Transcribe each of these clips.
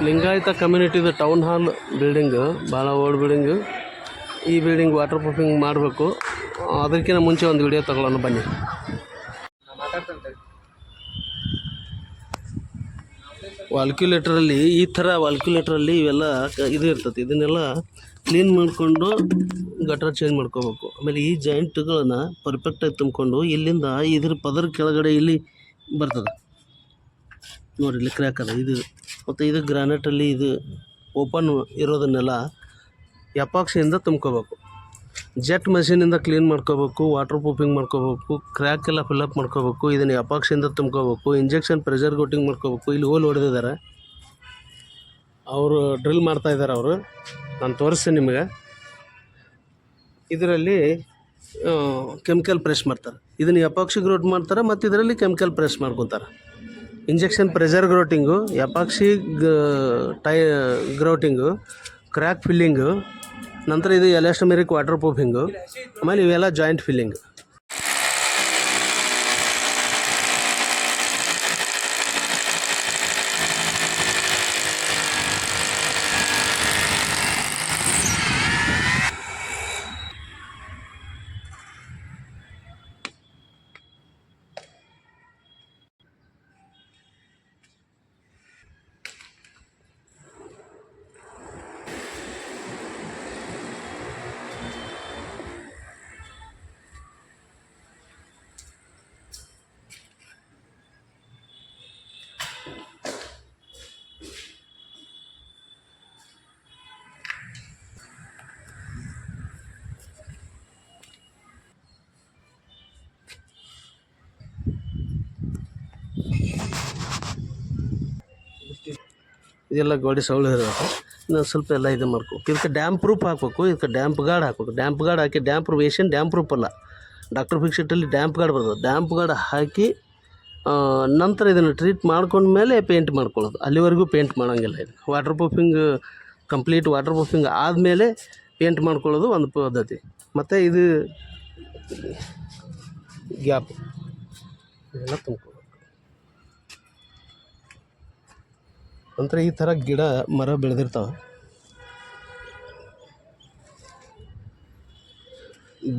Lingayat ಕಮ್ಯುನಿಟಿದು town hall building ಭಾಳ old building. ಈ building water proofing ಮಾಡಬೇಕು. ಅದಕ್ಕಿಂತ ಮುಂಚೆ ಒಂದು ವಿಡಿಯೋ ತಗೊಳ್ಳೋಣ ಬನ್ನಿ. ವಾಲ್ಕ್ಯುಲೇಟ್ರಲ್ಲಿ ಈ ಥರ ವಾಲ್ಕ್ಯುಲೇಟ್ರಲ್ಲಿ ಇವೆಲ್ಲ ಇದು ಇರ್ತದೆ. ಇದನ್ನೆಲ್ಲ ಕ್ಲೀನ್ ಮಾಡಿಕೊಂಡು ಗಟರ್ ಚೇಂಜ್ ಮಾಡ್ಕೋಬೇಕು. ಆಮೇಲೆ ಈ ಜಾಯಿಂಟ್ಗಳನ್ನ ಪರ್ಫೆಕ್ಟಾಗಿ ತುಂಬಿಕೊಂಡು ಇಲ್ಲಿಂದ ಇದ್ರ ಪದರ ಕೆಳಗಡೆ ಇಲ್ಲಿ ಬರ್ತದೆ ನೋಡಿ, ಇಲ್ಲಿ ಕ್ರ್ಯಾಕ್ ಅದ ಇದು. ಮತ್ತು ಇದು ಗ್ರಾನೈಟಲ್ಲಿ ಇದು ಓಪನ್ ಇರೋದನ್ನೆಲ್ಲ ಎಪಾಕ್ಸಿಯಿಂದ ತುಂಬ್ಕೋಬೇಕು. ಜೆಟ್ ಮಷೀನಿಂದ ಕ್ಲೀನ್ ಮಾಡ್ಕೋಬೇಕು, ವಾಟರ್ ಪ್ರೂಫಿಂಗ್ ಮಾಡ್ಕೋಬೇಕು, ಕ್ರ್ಯಾಕ್ ಎಲ್ಲ ಫಿಲ್ಲಪ್ ಮಾಡ್ಕೋಬೇಕು. ಇದನ್ನು ಎಪಾಕ್ಸಿಯಿಂದ ತುಂಬ್ಕೋಬೇಕು. ಇಂಜೆಕ್ಷನ್ ಪ್ರೆಷರ್ ಕೋಟಿಂಗ್ ಮಾಡ್ಕೋಬೇಕು. ಇಲ್ಲಿ ಹೋಲ್ ಹೊಡೆದಿದ್ದಾರೆ, ಅವರು ಡ್ರಿಲ್ ಮಾಡ್ತಾಯಿದ್ದಾರೆ. ಅವರು ನಾನು ತೋರಿಸ್ತೀನಿ ನಿಮಗೆ. ಇದರಲ್ಲಿ ಕೆಮಿಕಲ್ ಪ್ರೆಸ್ ಮಾಡ್ತಾರೆ. ಇದನ್ನು ಎಪಾಕ್ಸಿ ಗ್ರೋಟ್ ಮಾಡ್ತಾರೆ ಮತ್ತು ಇದರಲ್ಲಿ ಕೆಮಿಕಲ್ ಪ್ರೆಸ್ ಮಾಡ್ಕೊತಾರೆ. Injection pressure grouting, epoxy grouting, crack filling, ನಂತರ ಇದು ಎಲಾಸ್ಟೊಮೆರಿಕ್ ವಾಟರ್ ಪ್ರೂಫಿಂಗು, ಆಮೇಲೆ ಇವೆಲ್ಲ ಜಾಯಿಂಟ್ ಫಿಲ್ಲಿಂಗ್. ಇದೆಲ್ಲ ಗೋಡೆ ಸೌಳು ಇರಬೇಕು. ಇನ್ನೊಂದು ಸ್ವಲ್ಪ ಎಲ್ಲ ಇದು ಮಾಡ್ಬೇಕು. ಇದಕ್ಕೆ ಡ್ಯಾಮ್ ಪ್ರೂಫ್ ಹಾಕಬೇಕು. ಇದಕ್ಕೆ ಡ್ಯಾಂಪ್ ಗಾರ್ಡ್ ಹಾಕಬೇಕು. ಡ್ಯಾಂಪ್ ಗಾರ್ಡ್ ಹಾಕಿ, damp proof Asian damp proof ಅಲ್ಲ, ಡಾಕ್ಟರ್ ಫಿಕ್ಸಿಟಲ್ಲಿ ಡ್ಯಾಂಪ್ ಗಾರ್ಡ್ ಬರ್ತದೆ. ಡ್ಯಾಂಪ್ ಗಾರ್ಡ್ ಹಾಕಿ ನಂತರ ಇದನ್ನು ಟ್ರೀಟ್ ಮಾಡ್ಕೊಂಡ್ಮೇಲೆ ಪೇಂಟ್ ಮಾಡ್ಕೊಳ್ಳೋದು. ಅಲ್ಲಿವರೆಗೂ ಪೇಂಟ್ ಮಾಡೋಂಗಿಲ್ಲ. ಇದು water proofing complete water proofing ಆದಮೇಲೆ ಪೇಂಟ್ ಮಾಡ್ಕೊಳ್ಳೋದು ಒಂದು ಪದ್ಧತಿ. ಮತ್ತು ಇದು ಗ್ಯಾಪ್ ಇದೆಲ್ಲ ತುಂಬ್ಕೋಬೇಕು. ನಂತರ ಈ ಥರ ಗಿಡ ಮರ ಬೆಳೆದಿರ್ತಾವೆ,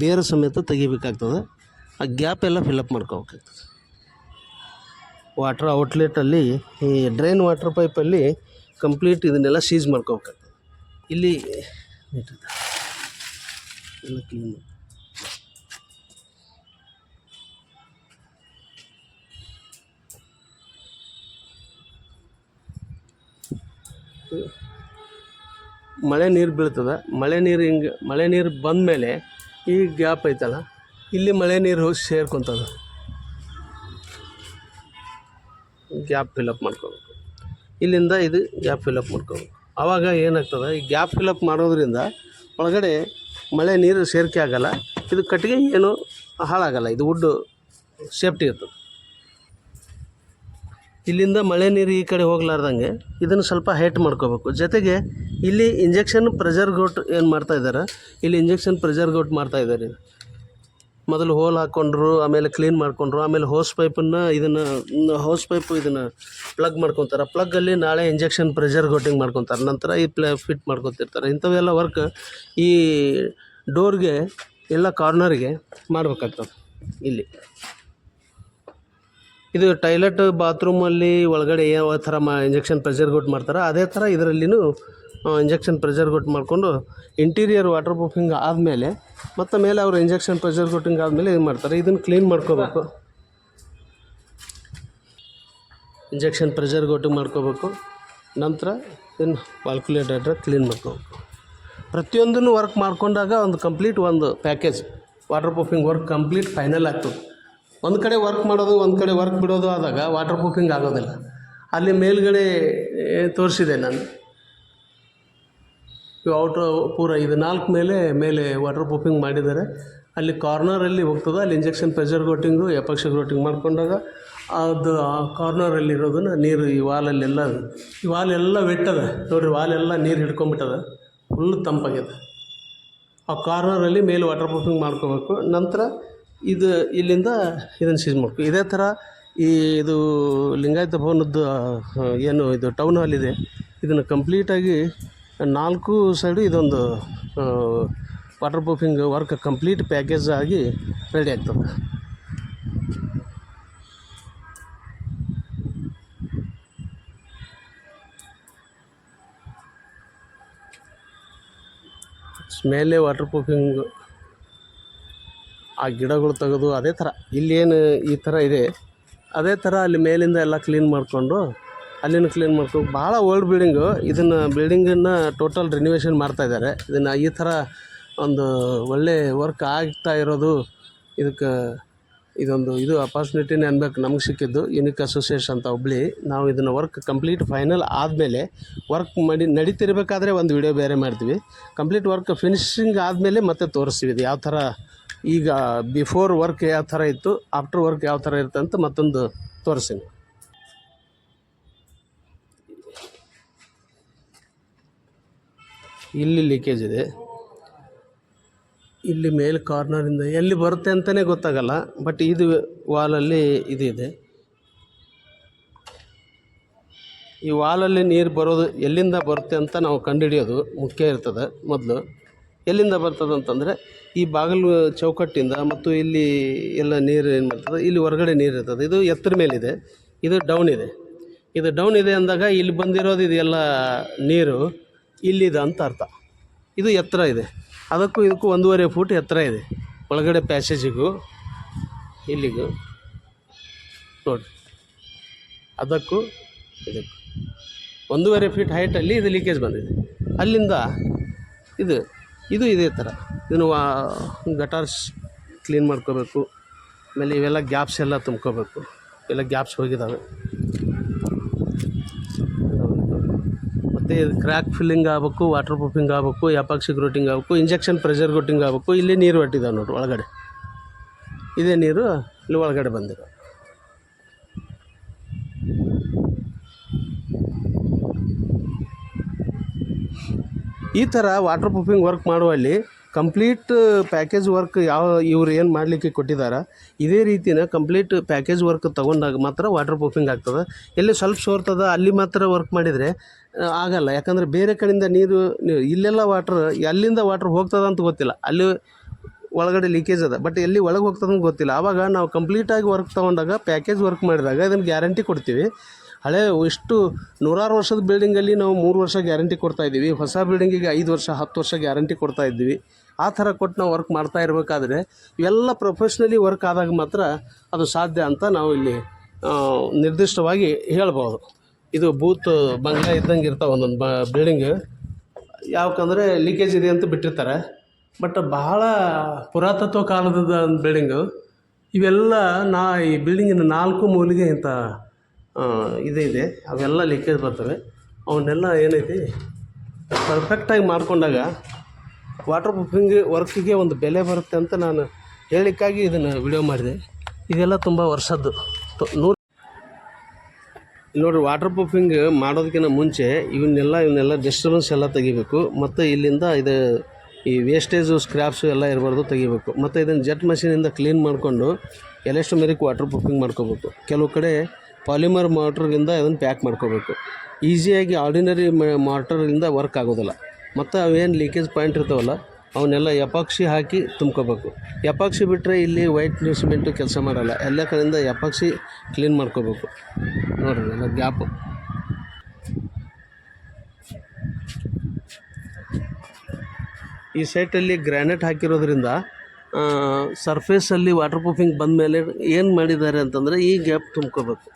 ಬೇರು ಸಮೇತ ತೆಗಿಬೇಕಾಗ್ತದೆ. ಆ ಗ್ಯಾಪ್ ಎಲ್ಲ ಫಿಲಪ್ ಮಾಡ್ಕೋಬೇಕಾಗ್ತದೆ. ವಾಟರ್ ಔಟ್ಲೆಟಲ್ಲಿ ಈ ಡ್ರೈನ್ ವಾಟರ್ ಪೈಪಲ್ಲಿ ಕಂಪ್ಲೀಟ್ ಇದನ್ನೆಲ್ಲ ಸೀಜ್ ಮಾಡ್ಕೋಬೇಕಾಗ್ತದೆ. ಇಲ್ಲಿ ಎಲ್ಲ ಕ್ಲೀನ್ ಮಳೆ ನೀರು ಬೀಳ್ತದೆ. ಮಳೆ ನೀರು ಬಂದ ಮೇಲೆ ಈ ಗ್ಯಾಪ್ ಐತಲ್ಲ, ಇಲ್ಲಿ ಮಳೆ ನೀರು ಹೋಗಿ ಸೇರ್ಕೊತದೆ. ಗ್ಯಾಪ್ ಫಿಲಪ್ ಮಾಡ್ಕೋಬೇಕು. ಇಲ್ಲಿಂದ ಇದು ಗ್ಯಾಪ್ ಫಿಲಪ್ ಮಾಡ್ಕೋಬೇಕು. ಆವಾಗ ಏನಾಗ್ತದೆ, ಈ ಗ್ಯಾಪ್ ಫಿಲಪ್ ಮಾಡೋದ್ರಿಂದ ಒಳಗಡೆ ಮಳೆ ನೀರು ಸೇರಿಕೆ ಆಗೋಲ್ಲ. ಇದು ಕಟ್ಟಿಗೆ ಏನು ಹಾಳಾಗಲ್ಲ. ಇದು ವುಡ್ಡು ಸೇಫ್ಟಿ ಇರ್ತದೆ. ಇಲ್ಲಿಂದ ಮಳೆ ನೀರು ಈ ಕಡೆ ಹೋಗ್ಲಾರ್ದಂಗೆ ಇದನ್ನು ಸ್ವಲ್ಪ ಹೈಟ್ ಮಾಡ್ಕೋಬೇಕು. ಜೊತೆಗೆ ಇಲ್ಲಿ ಇಂಜೆಕ್ಷನ್ ಪ್ರೆಷರ್ ಗೋಟ್ ಏನು ಮಾಡ್ತಾಯಿದ್ದಾರೆ, ಇಲ್ಲಿ ಇಂಜೆಕ್ಷನ್ ಪ್ರೆಷರ್ ಗೋಟ್ ಮಾಡ್ತಾಯಿದ್ದಾರೆ. ಮೊದಲು ಹೋಲ್ ಹಾಕ್ಕೊಂಡ್ರು, ಆಮೇಲೆ ಕ್ಲೀನ್ ಮಾಡ್ಕೊಂಡ್ರು, ಆಮೇಲೆ ಹೋಸ್ ಪೈಪನ್ನು ಇದನ್ನು ಪ್ಲಗ್ ಮಾಡ್ಕೊತಾರೆ. ಪ್ಲಗ್ಗಲ್ಲಿ ನಾಳೆ ಇಂಜೆಕ್ಷನ್ ಪ್ರೆಷರ್ ಗೋಟಿಂಗ್ ಮಾಡ್ಕೊತಾರೆ. ನಂತರ ಈ ಫಿಟ್ ಮಾಡ್ಕೊತಿರ್ತಾರೆ. ಇಂಥವೆಲ್ಲ ವರ್ಕ್ ಈ ಡೋರ್ಗೆ ಎಲ್ಲ ಕಾರ್ನರ್ಗೆ ಮಾಡಬೇಕಾಗ್ತದೆ. ಇಲ್ಲಿ ಇದು ಟಾಯ್ಲೆಟ್ ಬಾತ್ರೂಮಲ್ಲಿ ಒಳಗಡೆ ಯಾವ ಥರ ಇಂಜೆಕ್ಷನ್ ಪ್ರೆಷರ್ ಗೋಟ್ ಮಾಡ್ತಾರೆ, ಅದೇ ಥರ ಇದರಲ್ಲಿನೂ ಇಂಜೆಕ್ಷನ್ ಪ್ರೆಷರ್ ಗೋಟ್ ಮಾಡಿಕೊಂಡು ಇಂಟೀರಿಯರ್ ವಾಟರ್ ಪ್ರೂಫಿಂಗ್ ಆದಮೇಲೆ ಮತ್ತು ಮೇಲೆ ಅವರು ಇಂಜೆಕ್ಷನ್ ಪ್ರೆಷರ್ ಕೋಟಿಂಗ್ ಆದಮೇಲೆ ಇದು ಮಾಡ್ತಾರೆ. ಇದನ್ನು ಕ್ಲೀನ್ ಮಾಡ್ಕೋಬೇಕು. ಇಂಜೆಕ್ಷನ್ ಪ್ರೆಷರ್ ಕೋಟಿಂಗ್ ಮಾಡ್ಕೋಬೇಕು. ನಂತರ ಇದನ್ನು ವಾಲ್ಕ್ಯುಲೇಟರ್ ಕ್ಲೀನ್ ಮಾಡ್ಕೋಬೇಕು. ಪ್ರತಿಯೊಂದನ್ನು ವರ್ಕ್ ಮಾಡ್ಕೊಂಡಾಗ ಒಂದು ಕಂಪ್ಲೀಟ್ ಒಂದು package water proofing work complete final ಆಗ್ತದೆ. ಒಂದು ಕಡೆ ವರ್ಕ್ ಮಾಡೋದು, ಒಂದು ಕಡೆ ವರ್ಕ್ ಬಿಡೋದು ಆದಾಗ ವಾಟರ್ ಪ್ರೂಫಿಂಗ್ ಆಗೋದಿಲ್ಲ. ಅಲ್ಲಿ ಮೇಲ್ಗಡೆ ತೋರಿಸಿದೆ ನಾನು, ಔಟ್ ಪೂರ ಇದು 4 ಮೇಲೆ ವಾಟರ್ ಪ್ರೂಫಿಂಗ್ ಮಾಡಿದ್ದಾರೆ. ಅಲ್ಲಿ ಕಾರ್ನರಲ್ಲಿ ಹೋಗ್ತದೆ. ಅಲ್ಲಿ injection pressure coating, epoxy coating ಮಾಡ್ಕೊಂಡಾಗ ಅದು ಆ ಕಾರ್ನರಲ್ಲಿರೋದನ್ನು ನೀರು ಈ ವಾಲೆಲ್ಲ ವೆಟ್ಟದ ನೋಡಿರಿ. ವಾಲೆಲ್ಲ ನೀರು ಹಿಡ್ಕೊಂಬಿಟ್ಟದ, ಫುಲ್ ತಂಪಾಗಿದೆ. ಆ ಕಾರ್ನರಲ್ಲಿ ಮೇಲೆ ವಾಟರ್ ಪ್ರೂಫಿಂಗ್ ಮಾಡ್ಕೋಬೇಕು. ನಂತರ ಇದು ಇಲ್ಲಿಂದ ಇದನ್ನು ಸೀಜ್ ಮಾಡಬೇಕು. ಇದೇ ಥರ ಇದು ಲಿಂಗಾಯತ ಭವನದ್ದು ಏನು ಇದು ಟೌನ್ ಹಾಲ್ ಇದೆ, ಇದನ್ನು ಕಂಪ್ಲೀಟಾಗಿ 4 ಸೈಡು ಇದೊಂದು water proofing work complete package ಆಗಿ ರೆಡಿ ಆಗ್ತದೆ. ಮೇಲೆ ವಾಟರ್ ಪ್ರೂಫಿಂಗ್ ಆ ಗಿಡಗಳು ತೆಗೆದು ಅದೇ ಥರ ಇಲ್ಲೇನು ಈ ಥರ ಇದೆ ಅದೇ ಥರ ಅಲ್ಲಿ ಮೇಲಿಂದ ಎಲ್ಲ ಕ್ಲೀನ್ ಮಾಡಿಕೊಂಡು ಅಲ್ಲಿನ ಕ್ಲೀನ್ ಮಾಡ್ಕೊಂಡು ಭಾಳ ಓಲ್ಡ್ ಬಿಲ್ಡಿಂಗು. ಇದನ್ನು ಬಿಲ್ಡಿಂಗನ್ನು ಟೋಟಲ್ ರಿನಿವೇಷನ್ ಮಾಡ್ತಾಯಿದ್ದಾರೆ. ಇದನ್ನು ಈ ಥರ ಒಂದು ಒಳ್ಳೆ ವರ್ಕ್ ಆಗ್ತಾ ಇರೋದು ಇದಕ್ಕೆ ಇದು ಅಪಾರ್ಚುನಿಟಿನೇ ಅನ್ಬೇಕು ನಮಗೆ ಸಿಕ್ಕಿದ್ದು. ಯುನಿಕ್ ಅಸೋಸಿಯೇಷನ್ ಅಂತ ಹುಬ್ಳಿ. ನಾವು ಇದನ್ನು ವರ್ಕ್ ಕಂಪ್ಲೀಟ್ ಫೈನಲ್ ಆದಮೇಲೆ ವರ್ಕ್ ನಡೀತಿರ್ಬೇಕಾದ್ರೆ ಒಂದು ವಿಡಿಯೋ ಬೇರೆ ಮಾಡ್ತೀವಿ. ಕಂಪ್ಲೀಟ್ ವರ್ಕ್ ಫಿನಿಶಿಂಗ್ ಆದಮೇಲೆ ಮತ್ತೆ ತೋರಿಸ್ತೀವಿ ಇದು ಯಾವ ಥರ ಈಗ ಬಿಫೋರ್ ವರ್ಕ್ ಯಾವ ಥರ ಇತ್ತು, ಆಫ್ಟರ್ ವರ್ಕ್ ಯಾವ ಥರ ಇರುತ್ತೆ ಅಂತ ಮತ್ತೊಂದು ತೋರಿಸ್ತೀನಿ. ಇಲ್ಲಿ ಲೀಕೇಜ್ ಇದೆ. ಇಲ್ಲಿ ಮೇಲೆ ಕಾರ್ನರಿಂದ ಎಲ್ಲಿ ಬರುತ್ತೆ ಅಂತಲೇ ಗೊತ್ತಾಗಲ್ಲ. ಬಟ್ ಇದು ವಾಲಲ್ಲಿ ಇದು ಇದೆ. ಈ ವಾಲಲ್ಲಿ ನೀರು ಬರೋದು ಎಲ್ಲಿಂದ ಬರುತ್ತೆ ಅಂತ ನಾವು ಕಂಡುಹಿಡಿಯೋದು ಮುಖ್ಯ ಇರ್ತದೆ. ಮೊದಲು ಎಲ್ಲಿಂದ ಬರ್ತದೆ ಅಂತಂದರೆ ಈ ಬಾಗಿಲು ಚೌಕಟ್ಟಿಂದ ಮತ್ತು ಇಲ್ಲಿ ಎಲ್ಲ ನೀರು ಏನು ಮಾಡ್ತದೆ, ಇಲ್ಲಿ ಹೊರಗಡೆ ನೀರು ಇರ್ತದೆ. ಇದು ಎತ್ತರ ಮೇಲಿದೆ, ಇದು ಡೌನ್ ಇದೆ. ಇದು ಡೌನ್ ಇದೆ ಅಂದಾಗ ಇಲ್ಲಿ ಬಂದಿರೋದು ಇದೆಲ್ಲ ನೀರು ಇಲ್ಲಿದೆ ಅಂತ ಅರ್ಥ. ಇದು ಎತ್ತರ ಇದೆ, ಅದಕ್ಕೂ ಇದಕ್ಕೂ 1.5 ಫೂಟ್ ಎತ್ತರ ಇದೆ ಒಳಗಡೆ ಪ್ಯಾಸೇಜಿಗೂ ಇಲ್ಲಿಗೂ ನೋಡಿ. ಅದಕ್ಕೂ ಇದಕ್ಕೂ 1.5 ಫೀಟ್ ಹೈಟಲ್ಲಿ ಇದು ಲೀಕೇಜ್ ಬಂದಿದೆ. ಅಲ್ಲಿಂದ ಇದು ಇದೇ ಥರ ಇದನ್ನು ಗಟಾರ್ಸ್ ಕ್ಲೀನ್ ಮಾಡ್ಕೋಬೇಕು. ಆಮೇಲೆ ಇವೆಲ್ಲ ಗ್ಯಾಪ್ಸ್ ಎಲ್ಲ ತುಂಬ್ಕೋಬೇಕು. ಇವೆಲ್ಲ ಗ್ಯಾಪ್ಸ್ ಹೋಗಿದ್ದಾವೆ. ಮತ್ತು ಕ್ರ್ಯಾಕ್ ಫಿಲ್ಲಿಂಗ್ ಆಗಬೇಕು, ವಾಟರ್ ಪ್ರೂಫಿಂಗ್ ಆಗಬೇಕು, ಎಪಾಕ್ಸಿ ಗ್ರೋಟಿಂಗ್ ಆಗಬೇಕು, ಇಂಜೆಕ್ಷನ್ ಪ್ರೆಷರ್ ಗ್ರೋಟಿಂಗ್ ಆಗಬೇಕು. ಇಲ್ಲಿ ನೀರು ಹೊಟ್ಟಿದ್ದಾವೆ ನೋಡ್ರಿ ಒಳಗಡೆ. ಇದೇ ನೀರು ಇಲ್ಲಿ ಒಳಗಡೆ ಬಂದಿರೋ. ಈ ಥರ ವಾಟರ್ ಪ್ರೂಫಿಂಗ್ ವರ್ಕ್ ಮಾಡುವಲ್ಲಿ ಕಂಪ್ಲೀಟ್ ಪ್ಯಾಕೇಜ್ ವರ್ಕ್ ಇವ್ರು ಏನು ಮಾಡಲಿಕ್ಕೆ ಕೊಟ್ಟಿದ್ದಾರೆ ಇದೇ ರೀತಿನ ಕಂಪ್ಲೀಟ್ ಪ್ಯಾಕೇಜ್ ವರ್ಕ್ ತೊಗೊಂಡಾಗ ಮಾತ್ರ ವಾಟರ್ ಪ್ರೂಫಿಂಗ್ ಆಗ್ತದೆ. ಎಲ್ಲಿ ಸ್ವಲ್ಪ ಸೋರ್ತದ ಅಲ್ಲಿ ಮಾತ್ರ ವರ್ಕ್ ಮಾಡಿದರೆ ಆಗಲ್ಲ. ಯಾಕಂದರೆ ಬೇರೆ ಕಡೆಯಿಂದ ನೀರು ಇಲ್ಲೆಲ್ಲ ವಾಟ್ರ್ ಎಲ್ಲಿಂದ ವಾಟ್ರ್ ಹೋಗ್ತದೆ ಅಂತ ಗೊತ್ತಿಲ್ಲ. ಅಲ್ಲಿ ಒಳಗಡೆ ಲೀಕೇಜ್ ಅದ, ಬಟ್ ಎಲ್ಲಿ ಒಳಗೆ ಹೋಗ್ತದೆ ಅಂತ ಗೊತ್ತಿಲ್ಲ. ಆವಾಗ ನಾವು ಕಂಪ್ಲೀಟಾಗಿ ವರ್ಕ್ ತೊಗೊಂಡಾಗ ಪ್ಯಾಕೇಜ್ ವರ್ಕ್ ಮಾಡಿದಾಗ ಇದನ್ನು ಗ್ಯಾರಂಟಿ ಕೊಡ್ತೀವಿ. ಹಳೆ ಇಷ್ಟು 100 ವರ್ಷದ ಬಿಲ್ಡಿಂಗಲ್ಲಿ ನಾವು 3 ವರ್ಷ ಗ್ಯಾರಂಟಿ ಕೊಡ್ತಾಯಿದ್ದೀವಿ. ಹೊಸ ಬಿಲ್ಡಿಂಗಿಗೆ 5 ವರ್ಷ 10 ವರ್ಷ ಗ್ಯಾರಂಟಿ ಕೊಡ್ತಾಯಿದ್ದೀವಿ. ಆ ಥರ ಕೊಟ್ಟು ನಾವು ವರ್ಕ್ ಮಾಡ್ತಾ ಇರಬೇಕಾದ್ರೆ ಇವೆಲ್ಲ ಪ್ರೊಫೆಷ್ನಲಿ ವರ್ಕ್ ಆದಾಗ ಮಾತ್ರ ಅದು ಸಾಧ್ಯ ಅಂತ ನಾವು ಇಲ್ಲಿ ನಿರ್ದಿಷ್ಟವಾಗಿ ಹೇಳ್ಬೋದು. ಇದು ಬೂತ್ ಬಂಗ್ಲೆ ಇದ್ದಂಗೆ ಇರ್ತಾವೆ ಒಂದೊಂದು ಬಿಲ್ಡಿಂಗ್. ಯಾಕಂದರೆ ಲೀಕೇಜ್ ಇದೆ ಅಂತ ಬಿಟ್ಟಿರ್ತಾರೆ. ಬಟ್ ಬಹಳ ಪುರಾತತ್ವ ಕಾಲದ ಬಿಲ್ಡಿಂಗು. ಇವೆಲ್ಲ ಈ ಬಿಲ್ಡಿಂಗಿನ 4 ಮೂಲೆಗೆ ಇಂಥ ಇದೆ ಅವೆಲ್ಲ ಲೀಕೇಜ್ ಬರ್ತವೆ. ಅವನ್ನೆಲ್ಲ ಏನೈತಿ ಪರ್ಫೆಕ್ಟಾಗಿ ಮಾಡ್ಕೊಂಡಾಗ ವಾಟರ್ ಪ್ರೂಫಿಂಗ್ ವರ್ಕಿಗೆ ಒಂದು ಬೆಲೆ ಬರುತ್ತೆ ಅಂತ ನಾನು ಹೇಳಿಕ್ಕಾಗಿ ಇದನ್ನು ವಿಡಿಯೋ ಮಾಡಿದೆ. ಇದೆಲ್ಲ ತುಂಬ ವರ್ಷದ್ದು. ನೋಡಿರಿ, ವಾಟರ್ ಪ್ರೂಫಿಂಗ್ ಮಾಡೋದಕ್ಕಿಂತ ಮುಂಚೆ ಇವನ್ನೆಲ್ಲ ಡಿಸ್ಟರ್ಬೆನ್ಸ್ ಎಲ್ಲ ತೆಗಿಬೇಕು. ಮತ್ತು ಇಲ್ಲಿಂದ ಈ ವೇಸ್ಟೇಜು ಸ್ಕ್ರ್ಯಾಪ್ಸು ಎಲ್ಲ ಇರಬಾರ್ದು, ತೆಗಿಬೇಕು. ಮತ್ತು ಇದನ್ನು ಜೆಟ್ ಮಷೀನಿಂದ ಕ್ಲೀನ್ ಮಾಡಿಕೊಂಡು ಎಲೆಸ್ಟೊಮೆರಿಕ್ ವಾಟರ್ ಪ್ರೂಫಿಂಗ್ ಮಾಡ್ಕೋಬೇಕು. ಕೆಲವು ಕಡೆ ಪಾಲಿಮರ್ ಮಾರ್ಟರ್ಗಿಂದ ಅದನ್ನು ಪ್ಯಾಕ್ ಮಾಡ್ಕೋಬೇಕು. ಈಸಿಯಾಗಿ ಆರ್ಡಿನರಿ ಮಾರ್ಟರಿಂದ ವರ್ಕ್ ಆಗೋದಿಲ್ಲ. ಮತ್ತು ಅವೇನು ಲೀಕೇಜ್ ಪಾಯಿಂಟ್ ಇರ್ತಾವಲ್ಲ ಅವನ್ನೆಲ್ಲ ಎಪಾಕ್ಸಿ ಹಾಕಿ ತುಂಬ್ಕೋಬೇಕು. ಎಪಾಕ್ಸಿ ಬಿಟ್ಟರೆ ಇಲ್ಲಿ ವೈಟ್ ಸಿಮೆಂಟು ಕೆಲಸ ಮಾಡೋಲ್ಲ. ಎಲ್ಲ ಕಡೆಯಿಂದ ಎಪಾಕ್ಸಿ ಕ್ಲೀನ್ ಮಾಡ್ಕೋಬೇಕು. ನೋಡಿರಿ ಎಲ್ಲ ಗ್ಯಾಪು. ಈ ಸೈಟಲ್ಲಿ ಗ್ರ್ಯಾನೈಟ್ ಹಾಕಿರೋದ್ರಿಂದ ಸರ್ಫೇಸಲ್ಲಿ ವಾಟರ್ ಪ್ರೂಫಿಂಗ್ ಬಂದ ಮೇಲೆ ಏನು ಮಾಡಿದ್ದಾರೆ ಅಂತಂದರೆ ಈ ಗ್ಯಾಪ್ ತುಂಬ್ಕೋಬೇಕು.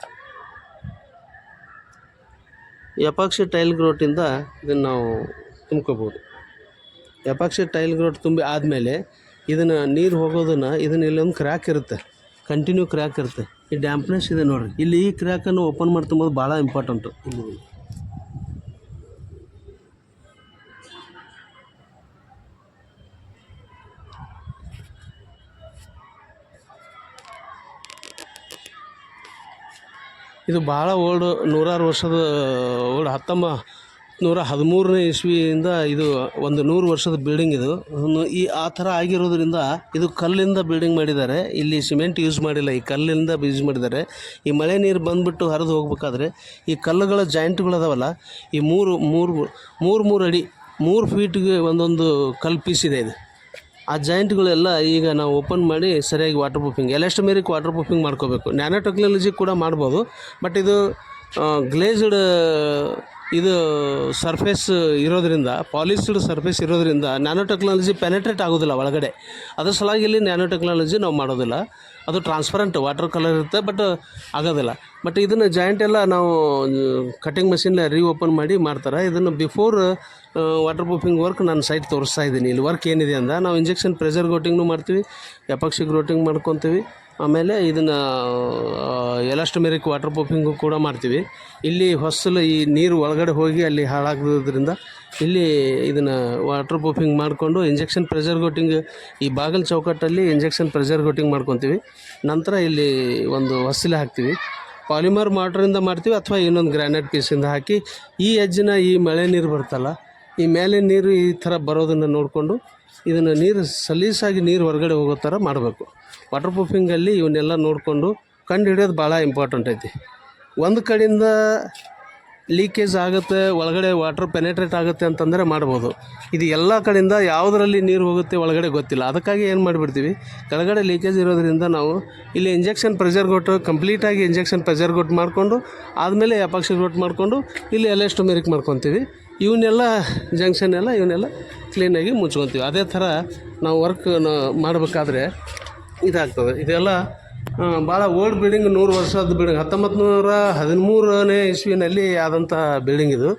ಎಪಾಕ್ಸಿ ಟೈಲ್ ಗ್ರೋಟಿಂದ ಇದನ್ನು ನಾವು ತುಂಬ್ಕೋಬೋದು. ಎಪಾಕ್ಸಿ ಟೈಲ್ ಗ್ರೋಟ್ ತುಂಬಿ ಆದಮೇಲೆ ಇದನ್ನು ನೀರು ಹೋಗೋದನ್ನು ಇಲ್ಲೊಂದು ಕ್ರ್ಯಾಕ್ ಇರುತ್ತೆ, ಕಂಟಿನ್ಯೂ ಕ್ರ್ಯಾಕ್ ಇರುತ್ತೆ. ಈ ಡ್ಯಾಂಪ್ನೆಸ್ ಇದೆ ನೋಡಿರಿ. ಇಲ್ಲಿ ಈ ಕ್ರ್ಯಾಕನ್ನು ಓಪನ್ ಮಾಡ್ತಂಬೋದು ಭಾಳ ಇಂಪಾರ್ಟೆಂಟು. ಇದು ಭಾಳ ಓಲ್ಡ್ 100 ವರ್ಷದ ಓಲ್ಡ್ 1913ನೇ ಇಸ್ವಿಯಿಂದ ಇದು ಒಂದು 100 ವರ್ಷದ ಬಿಲ್ಡಿಂಗ್ ಇದು. ಆ ಥರ ಆಗಿರೋದ್ರಿಂದ ಇದು ಕಲ್ಲಿಂದ ಬಿಲ್ಡಿಂಗ್ ಮಾಡಿದ್ದಾರೆ. ಇಲ್ಲಿ ಸಿಮೆಂಟ್ ಯೂಸ್ ಮಾಡಿಲ್ಲ, ಈ ಕಲ್ಲಿಂದ ಯೂಸ್ ಮಾಡಿದ್ದಾರೆ. ಈ ಮಳೆ ನೀರು ಬಂದುಬಿಟ್ಟು ಹರಿದು ಹೋಗ್ಬೇಕಾದ್ರೆ ಈ ಕಲ್ಲುಗಳ ಜಾಯಿಂಟ್ಗಳದಾವಲ್ಲ, ಈ ಮೂರು ಅಡಿ 3 ಫೀಟ್ಗೆ ಒಂದೊಂದು ಕಲ್ಲು ಪೀಸ್ ಇದೆ ಇದು. ಆ ಜಾಯಿಂಟ್ಗಳೆಲ್ಲ ಈಗ ನಾವು ಓಪನ್ ಮಾಡಿ ಸರಿಯಾಗಿ water proofing, elastomeric water proofing ಮಾಡ್ಕೋಬೇಕು. ನ್ಯಾನೋ ಟೆಕ್ನಾಲಜಿ ಕೂಡ ಮಾಡ್ಬೋದು, ಬಟ್ ಇದು ಗ್ಲೇಜ್ಡ್ ಇದು ಸರ್ಫೇಸ್ ಇರೋದರಿಂದ, ಪಾಲಿಸ್ಡ್ ಸರ್ಫೇಸ್ ಇರೋದರಿಂದ ನ್ಯಾನೋ ಟೆಕ್ನಾಲಜಿ ಪೆನೆಟ್ರೇಟ್ ಆಗೋದಿಲ್ಲ ಒಳಗಡೆ. ಅದ್ರ ಸಲುವಾಗಿ ಇಲ್ಲಿ ನ್ಯಾನೋ ಟೆಕ್ನಾಲಜಿ ನಾವು ಮಾಡೋದಿಲ್ಲ. ಅದು ಟ್ರಾನ್ಸ್ಪರೆಂಟ್ ವಾಟರ್ ಕಲರ್ ಇರುತ್ತೆ, ಬಟ್ ಆಗೋದಿಲ್ಲ. ಬಟ್ ಇದನ್ನು ಜಾಯಿಂಟ್ ಎಲ್ಲ ನಾವು ಕಟಿಂಗ್ ಮಷಿನ್ಲೆ ಓಪನ್ ಮಾಡಿ ಮಾಡ್ತಾರೆ. ಇದನ್ನು ಬಿಫೋರ್ ವಾಟರ್ ಪ್ರೂಫಿಂಗ್ ವರ್ಕ್ ನಾನು ಸೈಟ್ ತೋರಿಸ್ತಾ ಇದ್ದೀನಿ. ಇಲ್ಲಿ ವರ್ಕ್ ಏನಿದೆ ಅಂದ ನಾವು ಇಂಜೆಕ್ಷನ್ ಪ್ರೆಷರ್ ಕೋಟಿಂಗ್ನು ಮಾಡ್ತೀವಿ, ಎಪಾಕ್ಸಿ ಕೋಟಿಂಗ್ ಮಾಡ್ಕೊತೀವಿ. ಆಮೇಲೆ ಇದನ್ನು ಎಲಾಸ್ಟೊಮೆರಿಕ್ ವಾಟರ್ ಪ್ರೂಫಿಂಗು ಕೂಡ ಮಾಡ್ತೀವಿ. ಇಲ್ಲಿ ಹೊಸಲು ಈ ನೀರು ಒಳಗಡೆ ಹೋಗಿ ಅಲ್ಲಿ ಹಾಳಾಗೋದ್ರಿಂದ ಇಲ್ಲಿ ಇದನ್ನು ವಾಟರ್ ಪ್ರೂಫಿಂಗ್ ಮಾಡಿಕೊಂಡು ಇಂಜೆಕ್ಷನ್ ಪ್ರೆಷರ್ ಕೋಟಿಂಗ್ ಈ ಬಾಗಿಲು ಚೌಕಟ್ಟಲ್ಲಿ ಇಂಜೆಕ್ಷನ್ ಪ್ರೆಷರ್ ಕೋಟಿಂಗ್ ಮಾಡ್ಕೊತೀವಿ. ನಂತರ ಇಲ್ಲಿ ಒಂದು ಹೊಸಲೆ ಹಾಕ್ತೀವಿ. ಪಾಲಿಮರ್ ಮಾರ್ಟ್ರಿಂದ ಮಾಡ್ತೀವಿ ಅಥವಾ ಇನ್ನೊಂದು ಗ್ರಾನೈಟ್ ಪೀಸಿಂದ ಹಾಕಿ ಈ ಎಜ್ಜಿನ ಈ ಮಳೆ ನೀರು ಬರ್ತಲ್ಲ, ಈ ಮೇಲೆ ನೀರು ಈ ಥರ ಬರೋದನ್ನು ನೋಡಿಕೊಂಡು ಇದನ್ನು ನೀರು ಸಲೀಸಾಗಿ ನೀರು ಹೊರಗಡೆ ಹೋಗೋ ಥರ ಮಾಡಬೇಕು. ವಾಟರ್ ಪ್ರೂಫಿಂಗಲ್ಲಿ ಇವನ್ನೆಲ್ಲ ನೋಡಿಕೊಂಡು ಕಂಡು ಹಿಡಿಯೋದು ಭಾಳ ಇಂಪಾರ್ಟೆಂಟ್ ಐತಿ. ಒಂದು ಕಡೆಯಿಂದ ಲೀಕೇಜ್ ಆಗುತ್ತೆ, ಒಳಗಡೆ ವಾಟರ್ ಪೆನೆಟ್ರೇಟ್ ಆಗುತ್ತೆ ಅಂತಂದರೆ ಮಾಡ್ಬೋದು. ಇದು ಎಲ್ಲ ಕಡೆಯಿಂದ ಯಾವುದರಲ್ಲಿ ನೀರು ಹೋಗುತ್ತೆ ಒಳಗಡೆ ಗೊತ್ತಿಲ್ಲ. ಅದಕ್ಕಾಗಿ ಏನು ಮಾಡಿಬಿಡ್ತೀವಿ, ಕೆಳಗಡೆ ಲೀಕೇಜ್ ಇರೋದ್ರಿಂದ ನಾವು ಇಲ್ಲಿ ಇಂಜೆಕ್ಷನ್ ಪ್ರೆಷರ್ ಕೋಟ್ ಕಂಪ್ಲೀಟಾಗಿ ಇಂಜೆಕ್ಷನ್ ಪ್ರೆಷರ್ ಕೋಟ್ ಮಾಡಿಕೊಂಡು ಆದಮೇಲೆ ಎಪಾಕ್ಸಿ ಕೋಟ್ ಮಾಡಿಕೊಂಡು ಇಲ್ಲಿ ಎಲಾಸ್ಟೊಮೆರಿಕ್ ಮಾಡ್ಕೊತೀವಿ. ಇವನ್ನೆಲ್ಲ ಜಂಕ್ಷನ್ ಎಲ್ಲ ಇವನ್ನೆಲ್ಲ ಕ್ಲೀನಾಗಿ ಮುಚ್ಕೊತೀವಿ. ಅದೇ ಥರ ನಾವು ವರ್ಕ್ ಮಾಡಬೇಕಾದ್ರೆ ಇದಾಗ್ತದೆ. ಇದೆಲ್ಲ ಭಾಳ ಓಲ್ಡ್ ಬಿಲ್ಡಿಂಗ್, 100 ವರ್ಷದ ಬಿಲ್ಡಿಂಗ್, 1913ನೇ ಇಸ್ವಿನಲ್ಲಿ ಆದಂಥ ಬಿಲ್ಡಿಂಗ್ ಇದು.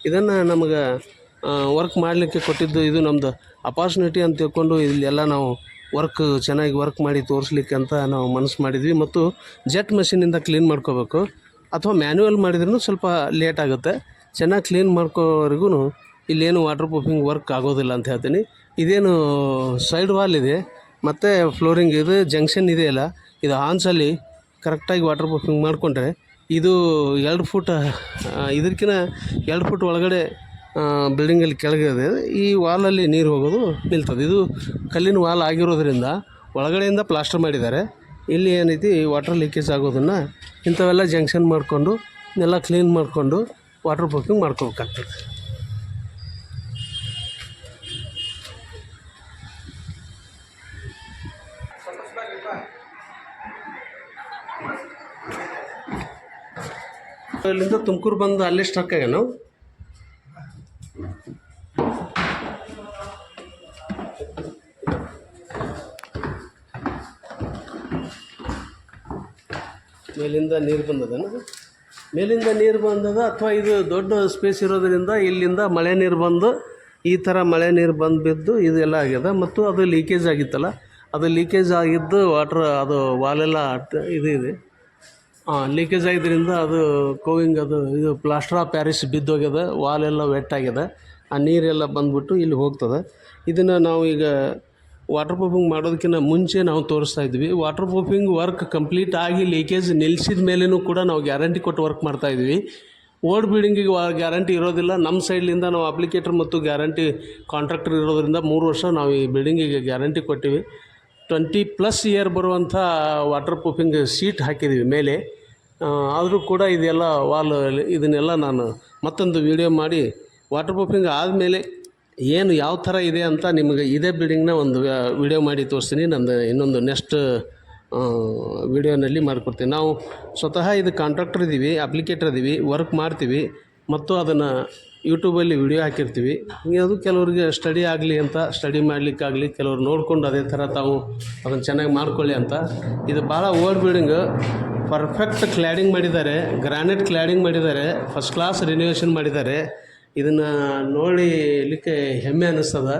ಇದನ್ನು ನಮಗೆ ವರ್ಕ್ ಮಾಡಲಿಕ್ಕೆ ಕೊಟ್ಟಿದ್ದು ಇದು ನಮ್ಮದು ಅಪಾರ್ಚುನಿಟಿ ಅಂತ ತಿಳ್ಕೊಂಡು ಇಲ್ಲೆಲ್ಲ ನಾವು ಚೆನ್ನಾಗಿ ವರ್ಕ್ ಮಾಡಿ ತೋರಿಸ್ಲಿಕ್ಕೆ ಅಂತ ನಾವು ಮನಸ್ಸು ಮಾಡಿದ್ವಿ. ಮತ್ತು ಜೆಟ್ ಮಷಿನಿಂದ ಕ್ಲೀನ್ ಮಾಡ್ಕೋಬೇಕು, ಅಥವಾ ಮ್ಯಾನ್ಯುವಲ್ ಮಾಡಿದ್ರೂ ಸ್ವಲ್ಪ ಲೇಟ್ ಆಗುತ್ತೆ. ಚೆನ್ನಾಗಿ ಕ್ಲೀನ್ ಮಾಡ್ಕೋವರೆಗೂ ಇಲ್ಲೇನು ವಾಟರ್ ಪ್ರೂಫಿಂಗ್ ವರ್ಕ್ ಆಗೋದಿಲ್ಲ ಅಂತ ಹೇಳ್ತೀನಿ. ಇದೇನು ಸೈಡ್ ವಾಲ್ ಇದೆ ಮತ್ತು ಫ್ಲೋರಿಂಗ್ ಇದು ಜಂಕ್ಷನ್ ಇದೆಯಲ್ಲ, ಇದು ಹಾನ್ಸಲ್ಲಿ ಕರೆಕ್ಟಾಗಿ ವಾಟರ್ ಪ್ರೂಫಿಂಗ್ ಮಾಡಿಕೊಂಡ್ರೆ ಇದು 2 ಫುಟ್ ಇದಕ್ಕಿಂತ 2 ಫುಟ್ ಒಳಗಡೆ ಬಿಲ್ಡಿಂಗಲ್ಲಿ ಕೆಳಗಿದೆ. ಈ ವಾಲಲ್ಲಿ ನೀರು ಹೋಗೋದು ನಿಲ್ತದೆ. ಇದು ಕಲ್ಲಿನ ವಾಲ್ ಆಗಿರೋದ್ರಿಂದ ಒಳಗಡೆಯಿಂದ ಪ್ಲಾಸ್ಟರ್ ಮಾಡಿದ್ದಾರೆ. ಇಲ್ಲಿ ಏನೈತಿ ವಾಟರ್ ಲೀಕೇಜ್ ಆಗೋದನ್ನು ಇಂಥವೆಲ್ಲ ಜಂಕ್ಷನ್ ಮಾಡಿಕೊಂಡು ಎಲ್ಲ ಕ್ಲೀನ್ ಮಾಡಿಕೊಂಡು ವಾಟರ್ ಪ್ರೂಫಿಂಗ್ ಮಾಡ್ಕೋಬೇಕಾಗ್ತದೆ. ಇಲ್ಲಿಂದ ತುಮಕೂರು ಬಂದು ಅಲ್ಲೇ ಸ್ಟ್ರಕ್ ಆಗ ನಾವು ಮೇಲಿಂದ ನೀರು ಬಂದದ ಅಥವಾ ಇದು ದೊಡ್ಡ ಸ್ಪೇಸ್ ಇರೋದರಿಂದ ಇಲ್ಲಿಂದ ಮಳೆ ನೀರು ಬಂದು ಈ ಥರ ಮಳೆ ನೀರು ಬಂದು ಬಿದ್ದು ಇದೆಲ್ಲ ಆಗ್ಯದ. ಮತ್ತು ಅದು ಲೀಕೇಜ್ ಆಗಿತ್ತಲ್ಲ, ಅದು ಲೀಕೇಜ್ ಆಗಿದ್ದು ವಾಟ್ರ್ ಅದು ವಾಲೆಲ್ಲ ಇದೆ ಲೀಕೇಜ್ ಆಗಿದ್ದರಿಂದ ಅದು ಕೋವಿಂಗ್ ಅದು ಇದು ಪ್ಲಾಸ್ಟರ್ ಆಫ್ ಪ್ಯಾರಿಸ್ ಬಿದ್ದೋಗ್ಯದ, ವಾಲೆಲ್ಲ ವೆಟ್ ಆಗ್ಯದ. ಆ ನೀರೆಲ್ಲ ಬಂದುಬಿಟ್ಟು ಇಲ್ಲಿ ಹೋಗ್ತದೆ. ಇದನ್ನು ನಾವು ಈಗ ವಾಟರ್ ಪ್ರೂಫಿಂಗ್ ಮಾಡೋದಕ್ಕಿಂತ ಮುಂಚೆ ನಾವು ತೋರಿಸ್ತಾ ಇದ್ವಿ. ವಾಟರ್ ಪ್ರೂಫಿಂಗ್ ವರ್ಕ್ ಕಂಪ್ಲೀಟ್ ಆಗಿ ಲೀಕೇಜ್ ನಿಲ್ಲಿಸಿದ ಮೇಲೂ ಕೂಡ ನಾವು ಗ್ಯಾರಂಟಿ ಕೊಟ್ಟು ವರ್ಕ್ ಮಾಡ್ತಾಯಿದ್ವಿ. ಓಲ್ಡ್ ಬಿಲ್ಡಿಂಗಿಗೆ ಗ್ಯಾರಂಟಿ ಇರೋದಿಲ್ಲ. ನಮ್ಮ ಸೈಡ್ಲಿಂದ ನಾವು ಅಪ್ಲಿಕೇಟರ್ ಮತ್ತು ಗ್ಯಾರಂಟಿ ಕಾಂಟ್ರಾಕ್ಟರ್ ಇರೋದರಿಂದ 3 ವರ್ಷ ನಾವು ಈ ಬಿಲ್ಡಿಂಗಿಗೆ ಗ್ಯಾರಂಟಿ ಕೊಟ್ಟಿವಿ. 20+ ಇಯರ್ ಬರುವಂಥ ವಾಟರ್ ಪ್ರೂಫಿಂಗ್ ಶೀಟ್ ಹಾಕಿದ್ದೀವಿ ಮೇಲೆ. ಆದರೂ ಕೂಡ ಇದೆಲ್ಲ ವಾಲ್ ಇದನ್ನೆಲ್ಲ ನಾನು ಮತ್ತೊಂದು ವೀಡಿಯೋ ಮಾಡಿ ವಾಟರ್ ಪ್ರೂಫಿಂಗ್ ಆದಮೇಲೆ ಏನು ಯಾವ ಥರ ಇದೆ ಅಂತ ನಿಮಗೆ ಇದೇ ಬಿಲ್ಡಿಂಗ್ನ ಒಂದು ವೀಡಿಯೋ ಮಾಡಿ ತೋರಿಸ್ತೀನಿ. ನಂದು ಇನ್ನೊಂದು ನೆಕ್ಸ್ಟ್ ವೀಡಿಯೋನಲ್ಲಿ ಮಾಡಿಕೊಡ್ತೀನಿ. ನಾವು ಸ್ವತಃ ಇದು ಕಾಂಟ್ರಾಕ್ಟರ್ ಇದ್ದೀವಿ, ಅಪ್ಲಿಕೇಟರ್ ಇದ್ದೀವಿ, ವರ್ಕ್ ಮಾಡ್ತೀವಿ ಮತ್ತು ಅದನ್ನು ಯೂಟ್ಯೂಬಲ್ಲಿ ವಿಡಿಯೋ ಹಾಕಿರ್ತೀವಿ. ಹಿಂಗೆ ಅದು ಕೆಲವ್ರಿಗೆ ಸ್ಟಡಿ ಆಗಲಿ ಅಂತ, ಸ್ಟಡಿ ಮಾಡಲಿಕ್ಕಾಗಲಿ ಕೆಲವ್ರು ನೋಡಿಕೊಂಡು ಅದೇ ಥರ ತಾವು ಅದನ್ನು ಚೆನ್ನಾಗಿ ಮಾಡ್ಕೊಳ್ಳಿ ಅಂತ. ಇದು ಭಾಳ ಓಲ್ಡ್ ಬಿಲ್ಡಿಂಗು, ಪರ್ಫೆಕ್ಟ್ ಕ್ಲ್ಯಾಡಿಂಗ್ ಮಾಡಿದ್ದಾರೆ, ಗ್ರಾನೈಟ್ ಕ್ಲ್ಯಾಡಿಂಗ್ ಮಾಡಿದ್ದಾರೆ, ಫಸ್ಟ್ ಕ್ಲಾಸ್ ರಿನೋವೇಷನ್ ಮಾಡಿದ್ದಾರೆ. ಇದನ್ನು ನೋಡಲಿಕ್ಕೆ ಹೆಮ್ಮೆ ಅನ್ನಿಸ್ತದ.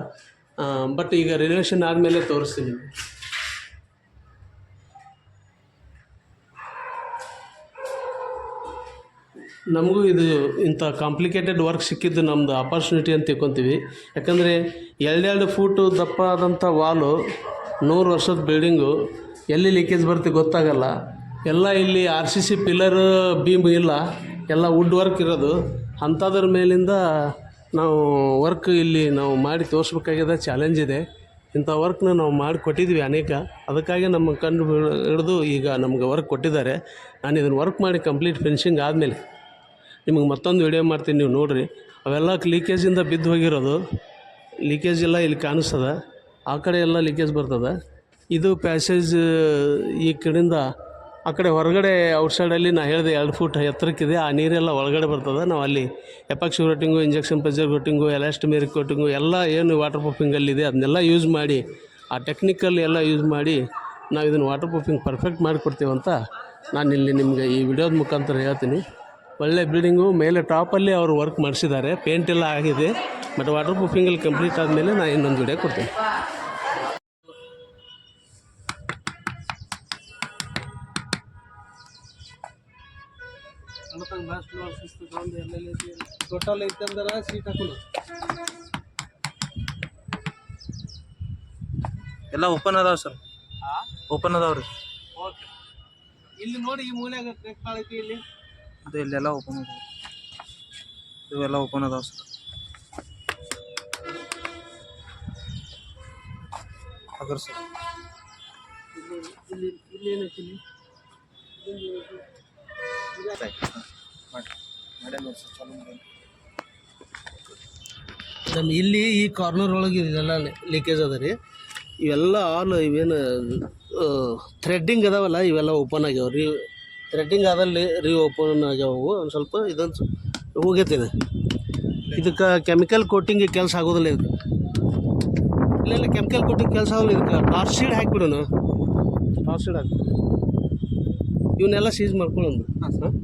ಬಟ್ ಈಗ ರಿನೋವೇಷನ್ ಆದಮೇಲೆ ತೋರಿಸ್ತೀನಿ. ನಮಗೂ ಇದು ಇಂಥ ಕಾಂಪ್ಲಿಕೇಟೆಡ್ ವರ್ಕ್ ಸಿಕ್ಕಿದ್ದು ನಮ್ಮದು ಅಪಾರ್ಚುನಿಟಿ ಅಂತ ತಿಳ್ಕೊತೀವಿ. ಯಾಕಂದರೆ 2 ಫೂಟು ದಪ್ಪ ಆದಂಥ ವಾಲು, 100 ವರ್ಷದ ಬಿಲ್ಡಿಂಗು, ಎಲ್ಲಿ ಲೀಕೇಜ್ ಬರ್ತಿ ಗೊತ್ತಾಗಲ್ಲ. ಎಲ್ಲ ಇಲ್ಲಿ RCC ಪಿಲ್ಲರ್ ಬೀಮ್ ಇಲ್ಲ, ಎಲ್ಲ ವುಡ್ ವರ್ಕ್ ಇರೋದು. ಅಂಥದ್ರ ಮೇಲಿಂದ ನಾವು ವರ್ಕ್ ಇಲ್ಲಿ ನಾವು ಮಾಡಿ ತೋರಿಸ್ಬೇಕಾಗಿದೆ. ಚಾಲೆಂಜ್ ಇದೆ. ಇಂಥ ವರ್ಕ್ನ ನಾವು ಮಾಡಿ ಕೊಟ್ಟಿದ್ವಿ ಅನೇಕ. ಅದಕ್ಕಾಗಿ ನಮ್ಮ ಕಂಡು ಹಿಡಿದು ಈಗ ನಮ್ಗೆ ವರ್ಕ್ ಕೊಟ್ಟಿದ್ದಾರೆ. ನಾನು ಇದನ್ನು ವರ್ಕ್ ಮಾಡಿ ಕಂಪ್ಲೀಟ್ ಫಿನಿಷಿಂಗ್ ಆದಮೇಲೆ ನಿಮಗೆ ಮತ್ತೊಂದು ವಿಡಿಯೋ ಮಾಡ್ತೀನಿ, ನೀವು ನೋಡಿರಿ. ಅವೆಲ್ಲ ಲೀಕೇಜಿಂದ ಬಿದ್ದು ಹೋಗಿರೋದು. ಲೀಕೇಜ್ ಎಲ್ಲ ಇಲ್ಲಿ ಕಾಣಿಸ್ತದೆ. ಆ ಕಡೆ ಎಲ್ಲ ಲೀಕೇಜ್ ಬರ್ತದೆ. ಇದು ಪ್ಯಾಸೇಜ್ ಈ ಕಡೆಯಿಂದ ಆ ಕಡೆ ಹೊರಗಡೆ ಔಟ್ಸೈಡಲ್ಲಿ ನಾನು ಹೇಳಿದೆ 2 ಫೂಟ್ ಎತ್ತರಕ್ಕಿದೆ. ಆ ನೀರೆಲ್ಲ ಒಳಗಡೆ ಬರ್ತದೆ. ನಾವು ಅಲ್ಲಿ epoxy coating, injection pressure coating, elastomeric coating ಎಲ್ಲ ಏನು ವಾಟರ್ ಪ್ರೂಫಿಂಗಲ್ಲಿದೆ ಅದನ್ನೆಲ್ಲ ಯೂಸ್ ಮಾಡಿ, ಆ ಟೆಕ್ನಿಕಲ್ ಎಲ್ಲ ಯೂಸ್ ಮಾಡಿ ನಾವು ಇದನ್ನು ವಾಟರ್ ಪ್ರೂಫಿಂಗ್ ಪರ್ಫೆಕ್ಟ್ ಮಾಡಿಕೊಡ್ತೀವಂತ ನಾನು ಇಲ್ಲಿ ನಿಮಗೆ ಈ ವಿಡಿಯೋದ ಮುಖಾಂತರ ಹೇಳ್ತೀನಿ. ಒಳ್ಳೆ ಬಿಲ್ಡಿಂಗು, ಮೇಲೆ ಟಾಪಲ್ಲಿ ಅವರು ವರ್ಕ್ ಮಾಡಿಸಿದ್ದಾರೆ. ಪೇಂಟ್ ಎಲ್ಲ ಆಗಿದೆ. ಬಟ್ ವಾಟರ್ ಪ್ರೂಫಿಂಗಲ್ಲಿ ಕಂಪ್ಲೀಟ್ ಆದಮೇಲೆ ನಾನು ಇನ್ನೊಂದು ವಿಡಿಯೋ ಕೊಡ್ತೀನಿ. ಟೋಟಲ್ ಐತಂದ್ರೆ ಸೀಟ್ ಹಾಕೋಣ ಎಲ್ಲ ಓಪನ್ ಅದಾವ ಸರ್. ಓಪನ್ ಅದಾವ್ರಿ. ಓಕೆ. ಇಲ್ಲಿ ನೋಡಿ, ಈ ಮೂಲೆಯಾಗ ಕ್ರೆಕ್ ಐತಿ. ಇಲ್ಲಿ ಅದು ಇಲ್ಲೆಲ್ಲ ಓಪನ್ ಅದಾವ. ಇವೆಲ್ಲ ಓಪನ್ ಅದಾವ ಸರ್. ಅದ್ರ ಸರ್ ಇಲ್ಲಿ ಇಲ್ಲಿ ಏನೈತಿ? ಇಲ್ಲಿ ಈ ಕಾರ್ನರ್ ಒಳಗೆ ಇದೆಲ್ಲ ಲೀಕೇಜ್ ಅದ ರೀ. ಇವೆಲ್ಲ ಆಲ್ ಇವೇನು ಥ್ರೆಡ್ಡಿಂಗ್ ಅದಾವಲ್ಲ, ಇವೆಲ್ಲ ಓಪನ್ ಆಗ್ಯಾವ ರೀ. ಥ್ರೆಡ್ಡಿಂಗ್ ಆದಲ್ಲಿ ಓಪನ್ ಆಗ್ಯಾವು. ಒಂದು ಸ್ವಲ್ಪ ಇದೊಂದು ಹೋಗೈತಿದೆ. ಇದಕ್ಕೆ ಕೆಮಿಕಲ್ ಕೋಟಿಂಗ್ ಕೆಲಸ ಆಗೋದಿಲ್ಲ. ಇದಕ್ಕೆ ಇಲ್ಲ ಕೆಮಿಕಲ್ ಕೋಟಿಂಗ್ ಕೆಲಸ ಆಗೋಲ್ಲ. ಇದಕ್ಕೆ ಟಾರ್ಚ್ ಶೀಡ್ ಹಾಕಿಬಿಡೋಣ. ಟಾರ್ಚ್ ಶೀಡ್ ಹಾಕಿ ಇವನ್ನೆಲ್ಲ ಸೀಸ್ ಮಾಡ್ಕೊಳ್ಳೋದು. ಹಾಂ ಸರ್.